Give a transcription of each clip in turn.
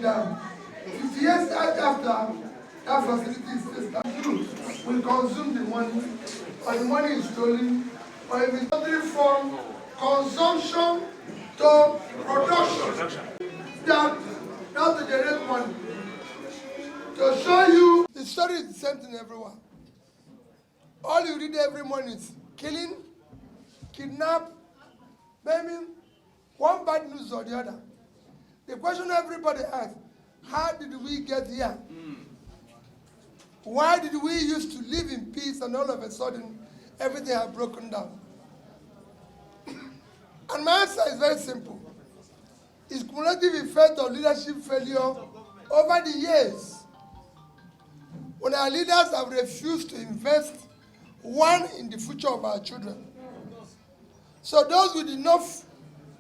Now, 50 years after that facility is established, we consume the money, or the money is stolen, or if it's from consumption to production. That's to generate money. To show you, the story is the same thing everywhere. All you read every morning is killing, kidnap, maiming, one bad news or the other. The question everybody asks, how did we get here? Why did we used to live in peace and all of a sudden everything has broken down? And my answer is very simple. It's cumulative effect of leadership failure over the years. When our leaders have refused to invest in the future of our children. So those who did not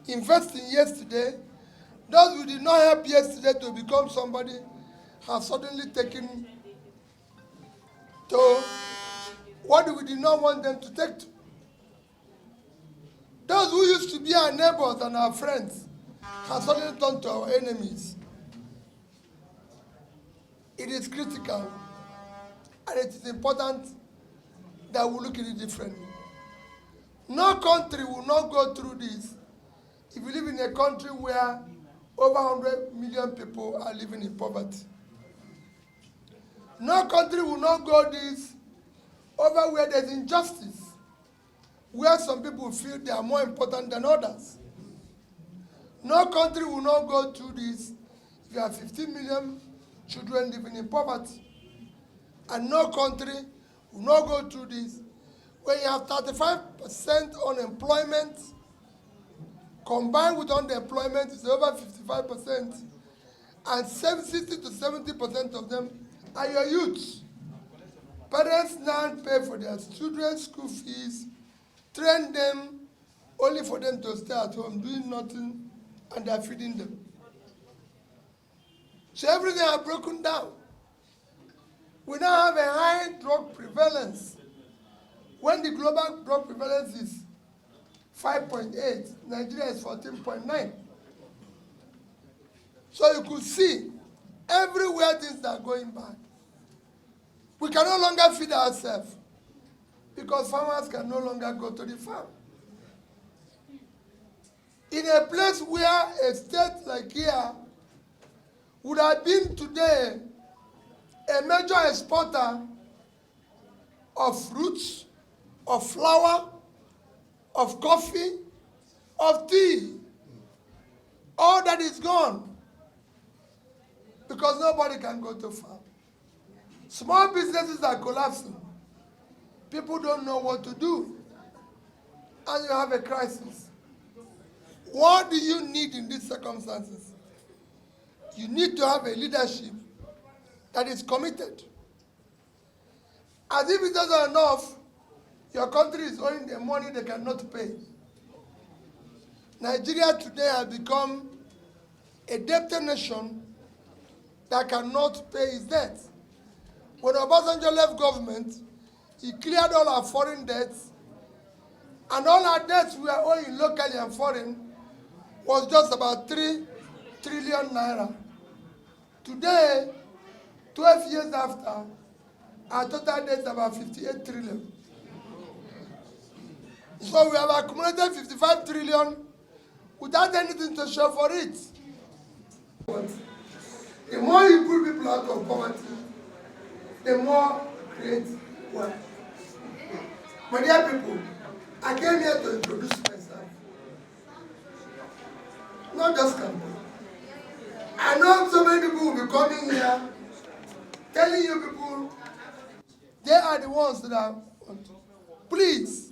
invest in yesterday, those who did not help yesterday to become somebody, have suddenly taken to what we did not want them to take to. Those who used to be our neighbors and our friends have suddenly turned to our enemies. It is critical, and it is important that we look at it differently. No country will not go through this if you live in a country where over 100 million people are living in poverty. No country will not go this over where there's injustice, where some people feel they are more important than others. No country will not go through this if you have 15 million children living in poverty. And no country will not go through this when you have 35% unemployment, combined with underemployment is over 55%, and 60 to 70% of them are your youths. Parents now pay for their children's school fees, train them, only for them to stay at home doing nothing, and they're feeding them. So everything has broken down. We now have a high drug prevalence. When the global drug prevalence is 5.8, Nigeria is 14.9. So you could see everywhere things are going bad. We can no longer feed ourselves because farmers can no longer go to the farm. In a place where a state like here would have been today a major exporter of fruits, of flour, of coffee, of tea, all that is gone because nobody can go to farm. Small businesses are collapsing. People don't know what to do, and you have a crisis. What do you need in these circumstances? You need to have a leadership that is committed. As if it doesn't enough, your country is owing them money they cannot pay. Nigeria today has become a debtor nation that cannot pay its debt. When Obasanjo left government, he cleared all our foreign debts, and all our debts we are owing locally and foreign was just about 3 trillion naira. Today, 12 years after, our total debt is about 58 trillion. So we have accumulated 55 trillion without anything to show for it. The more you pull people out of poverty, the more create wealth. My dear people, I came here to introduce myself. Not just campaign. I know so many people will be coming here telling you people they are the ones that are. Please,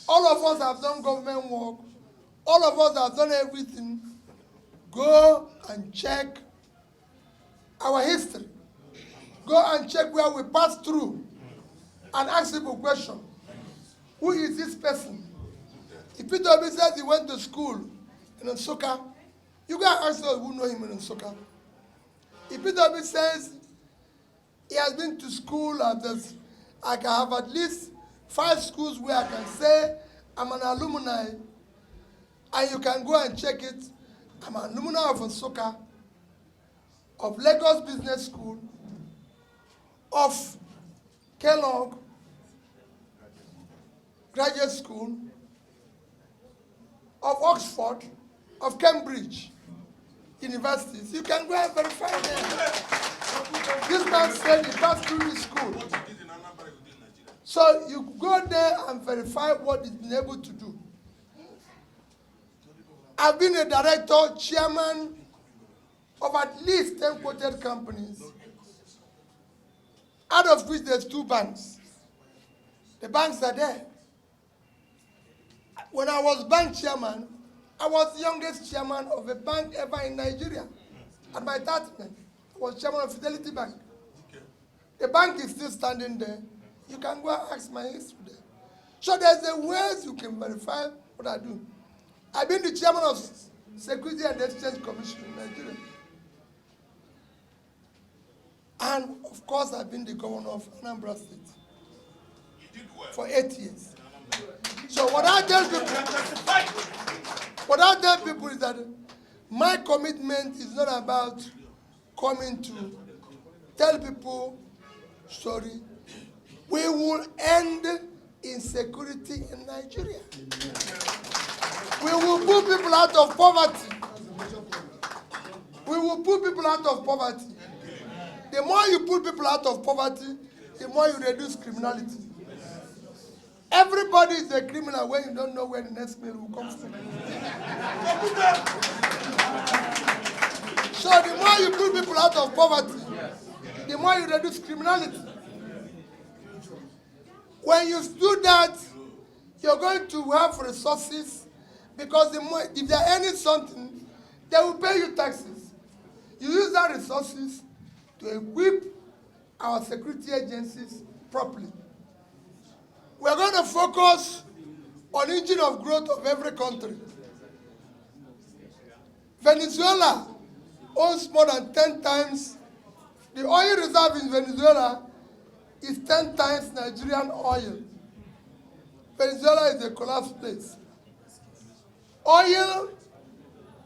all of us have done government work. All of us have done everything. Go and check our history. Go and check where we passed through and ask people questions. Who is this person? If PDP says he went to school in Nsukka, you go and ask those who know him in Nsukka. If PDP says he has been to school at this, I can have at least 5 schools where I can say I'm an alumni, and you can go and check it. I'm an alumni of Nsukka, of Lagos Business School, of Kellogg Graduate School, of Oxford, of Cambridge universities. You can go and verify them. This man said he passed through this school. So you go there and verify what he's been able to do. I've been a director, chairman of at least 10 quoted companies, out of which there's 2 banks. The banks are there. When I was bank chairman, I was the youngest chairman of a bank ever in Nigeria. At my 30th, I was chairman of Fidelity Bank. The bank is still standing there. You can go and ask my history there. So there's a ways you can verify what I do. I've been the chairman of Security and Exchange Commission in Nigeria. And of course, I've been the governor of Anambra State for 8 years. So what I tell people is that my commitment is not about coming to tell people story. We will end insecurity in Nigeria. We will put people out of poverty. We will put people out of poverty. The more you put people out of poverty, the more you reduce criminality. Everybody is a criminal when you don't know where the next meal will come from. So the more you put people out of poverty, the more you reduce criminality. When you do that, you're going to have resources, because the more, if they're earning something, they will pay you taxes. You use that resources to equip our security agencies properly. We're going to focus on engine of growth of every country. Venezuela owns more than 10 times. The oil reserve in Venezuela is 10 times Nigerian oil. Venezuela is a collapsed place. Oil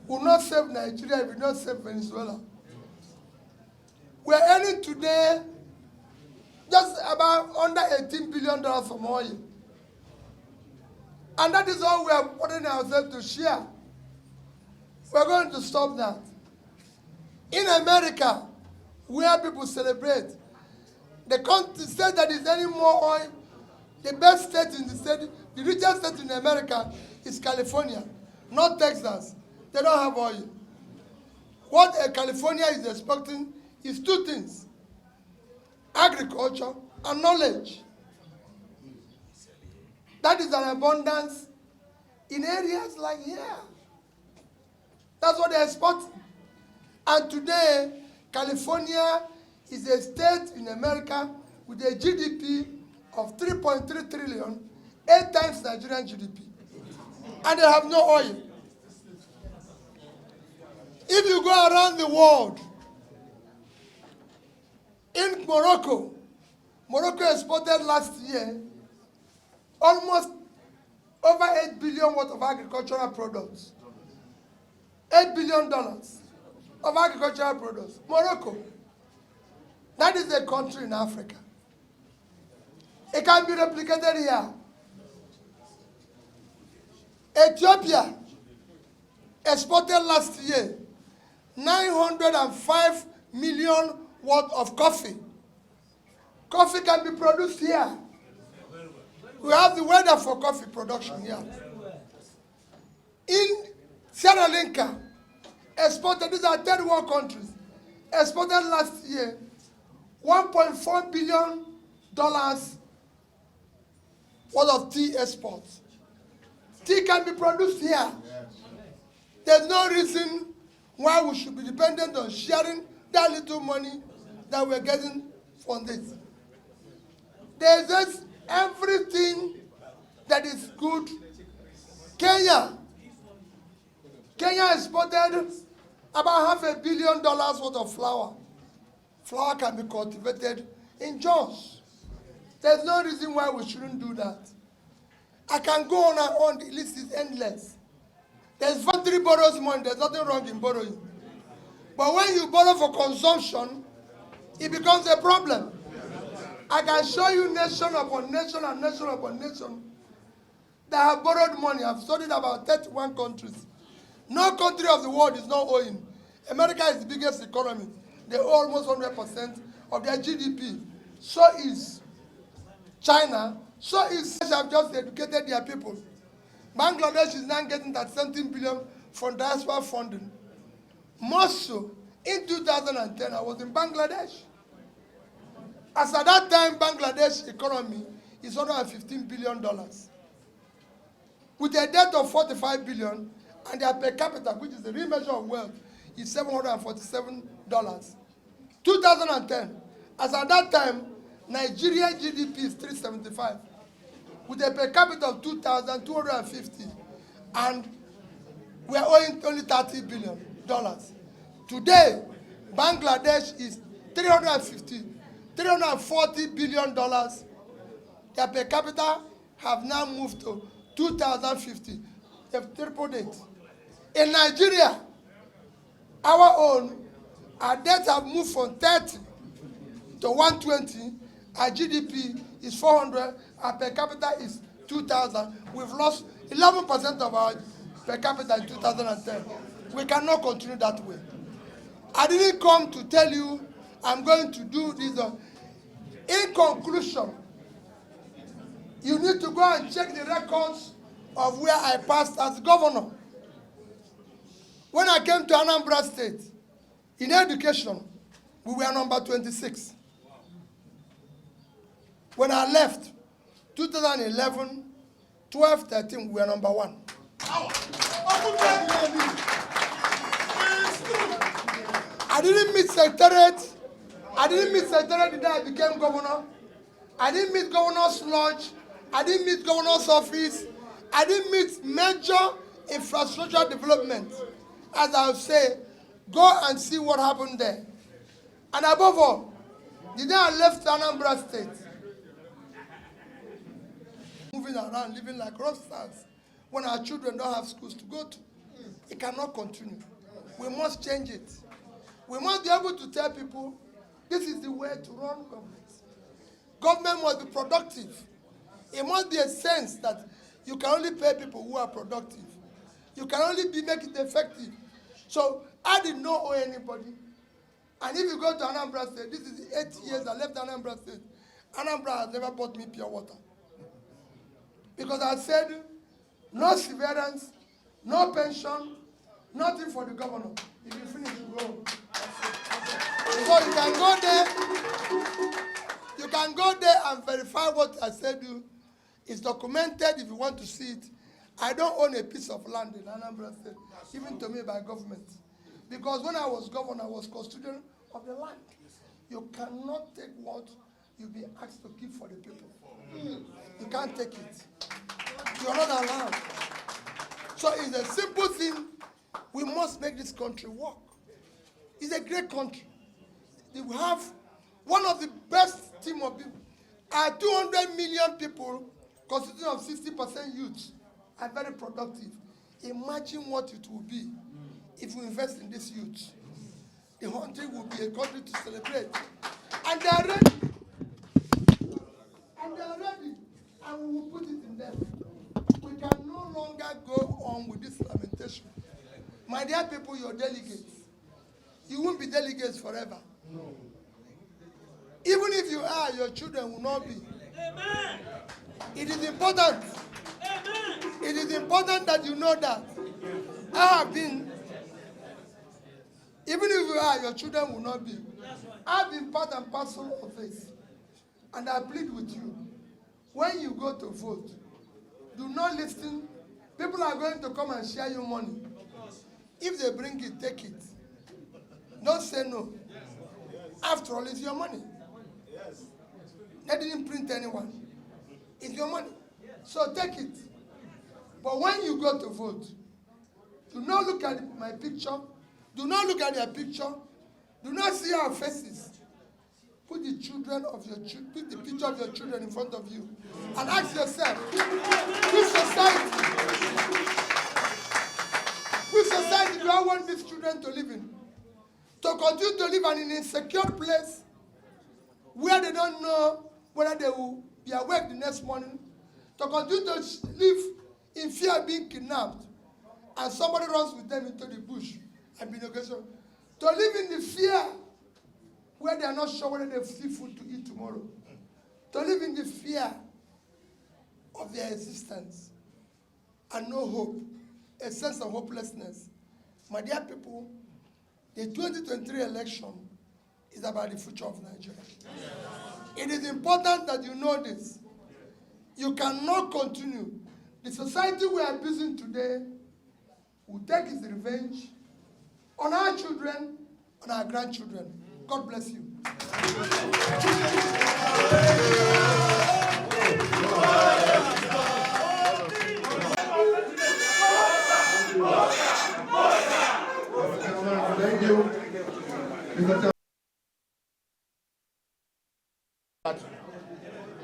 will not save Nigeria if it not save Venezuela. We're earning today just about under $18 billion from oil. And that is all we are putting ourselves to share. We're going to stop that. In America, where people celebrate, the state that is earning more oil, the best state in the state, the richest state in America is California, not Texas. They don't have oil. What California is expecting is 2 things: agriculture and knowledge. That is an abundance in areas like here. That's what they're exporting. And today, California is a state in America with a GDP of 3.3 trillion, 8 times Nigerian GDP. And they have no oil. If you go around the world, in Morocco exported last year almost over $8 billion worth of agricultural products. $8 billion of agricultural products. Morocco. That is a country in Africa. It can be replicated here. Ethiopia exported last year 905 million worth of coffee. Coffee can be produced here. We have the weather for coffee production here. In Sri Lanka, exported, these are third world countries, exported last year $1.4 billion worth of tea exports. Tea can be produced here. There's no reason why we should be dependent on sharing that little money that we're getting from this. There's just everything that is good. Kenya exported about $500 million worth of flour. Flour can be cultivated in Jos. There's no reason why we shouldn't do that. I can go on and on. The list is endless. There's voluntary borrows money. There's nothing wrong in borrowing. But when you borrow for consumption, it becomes a problem. I can show you nation upon nation and nation upon nation that have borrowed money. I've studied about 31 countries. No country of the world is not owing. America is the biggest economy. They owe almost 100% of their GDP. So is China. So is they have just educated their people. Bangladesh is now getting that 17 billion from diaspora funding. More so, in 2010, I was in Bangladesh. As at that time, Bangladesh economy is $115 billion. With a debt of $45 billion, and their per capita, which is the real measure of wealth, is $747. 2010, as at that time, Nigeria GDP is $375, with a per capita of $2,250, and we are owing only $30 billion. Today, Bangladesh is $340 billion. Their per capita have now moved to 2050. They've tripled it. In Nigeria, our debt have moved from 30 to 120. Our GDP is 400. Our per capita is 2,000. We've lost 11% of our per capita in 2010. We cannot continue that way. I didn't come to tell you I'm going to do this. In conclusion, you need to go and check the records of where I passed as governor. When I came to Anambra State, in education, we were number 26. When I left, 2011, 12, 13, we were number 1. I didn't meet secretariat. I didn't meet secretariat the day I became governor. I didn't meet governor's lodge. I didn't meet governor's office. I didn't meet major infrastructure development. As I would say, go and see what happened there. And above all, the day I left Anambra State, moving around, living like rock stars, when our children don't have schools to go to, it cannot continue. We must change it. We must be able to tell people, this is the way to run government. Government must be productive. It must be a sense that you can only pay people who are productive. You can only make it effective. So I did not owe anybody. And if you go to Anambra State, this is the 8 years I left Anambra State. Anambra has never bought me pure water. Because I said, no severance, no pension, nothing for the governor. If you finish, you go. So you can go there. You can go there and verify what I said. It's documented if you want to see it. I don't own a piece of land in Anambra State, given to me by government. Because when I was governor, I was custodian of the land. You cannot take what you'll be asked to keep for the people. You can't take it. You're not allowed. So it's a simple thing. We must make this country work. It's a great country. We have one of the best team of people. Our 200 million people, consisting of 60% youth, are very productive. Imagine what it will be if we invest in this youth. The country will be a country to celebrate. And they are ready. And they are ready. And we will put it in them. We can no longer go on with this lamentation. My dear people, you're delegates. You won't be delegates forever. No. Even if you are, your children will not be. Amen. It is important. Amen. It is important that you know that. I have been, even if you are, your children will not be. I've been part and parcel of this. And I plead with you. When you go to vote, do not listen. People are going to come and share you money. If they bring it, take it. Don't say no. After all, it's your money. They didn't print anyone. It's your money. So take it. But when you go to vote, do not look at my picture. Do not look at their picture. Do not see our faces. put the children of your children, put the picture of your children in front of you, and ask yourself, which society do I want these children to live in? To continue to live in an insecure place where they don't know whether they will be awake the next morning, to continue to live in fear of being kidnapped, and somebody runs with them into the bush and be negotiation, to live in the fear where they are not sure whether they will see food to eat tomorrow, to live in the fear of their existence and no hope, a sense of hopelessness. My dear people, the 2023 election is about the future of Nigeria. It is important that you know this. You cannot continue. The society we are building today will take its revenge on our children, on our grandchildren. God bless you. Thank you.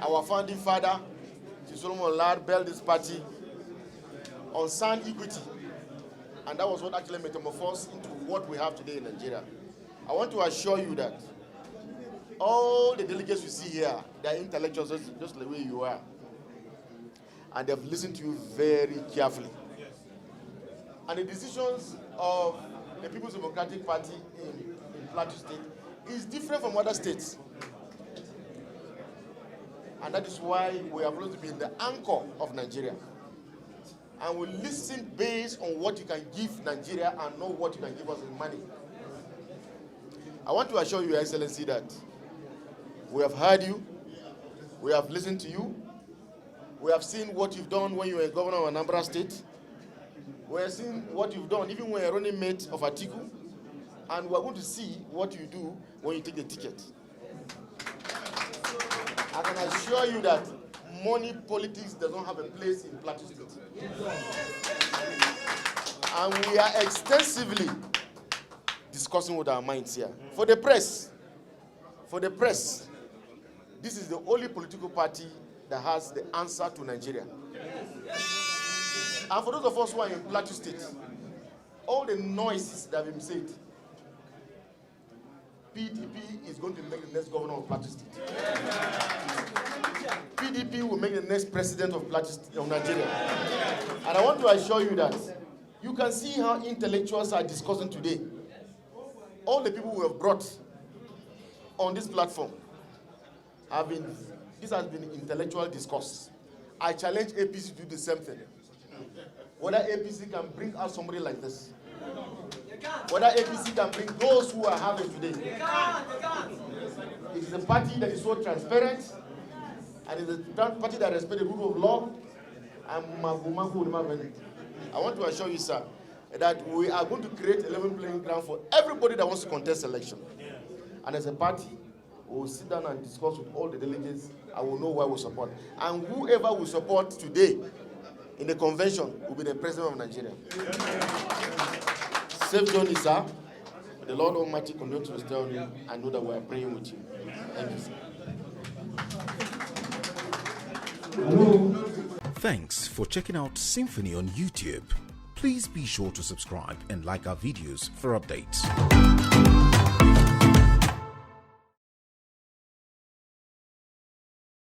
Our founding father, Solomon Lard, built this party on sound equity, and that was what actually metamorphosed into what we have today in Nigeria. I want to assure you that all the delegates you see here, they are intellectuals just the way you are, and they've listened to you very carefully. And the decisions of the People's Democratic Party in Plateau State is different from other states. And that is why we are supposed to be the anchor of Nigeria. And we listen based on what you can give Nigeria and not what you can give us in money. I want to assure you, Your Excellency, that we have heard you, we have listened to you, we have seen what you've done when you were governor of Anambra State, we have seen what you've done even when you're running mate of Atiku, and we're going to see what you do when you take the ticket. I can assure you that money politics does not have a place in Plateau State. And we are extensively discussing with our minds here. For the press, this is the only political party that has the answer to Nigeria. And for those of us who are in Plateau State, all the noises that have been said, PDP is going to make the next governor of Plateau State. PDP will make the next president of Nigeria. And I want to assure you that you can see how intellectuals are discussing today. All the people we have brought on this platform this has been intellectual discourse. I challenge APC to do the same thing. Whether APC can bring out somebody like this. Whether APC can bring those who are having today. It is a party that is so transparent, and it is a party that respects the rule of law. I want to assure you, sir, that we are going to create a level playing ground for everybody that wants to contest election. And as a party, we will sit down and discuss with all the delegates, and we'll know why we support. And whoever we support today in the convention will be the president of Nigeria. Safe journey, sir. The Lord Almighty continue to stay on you. I know that we are praying with you. Thank you, sir. Thanks for checking out SYMFONI on YouTube. Please be sure to subscribe and like our videos for updates.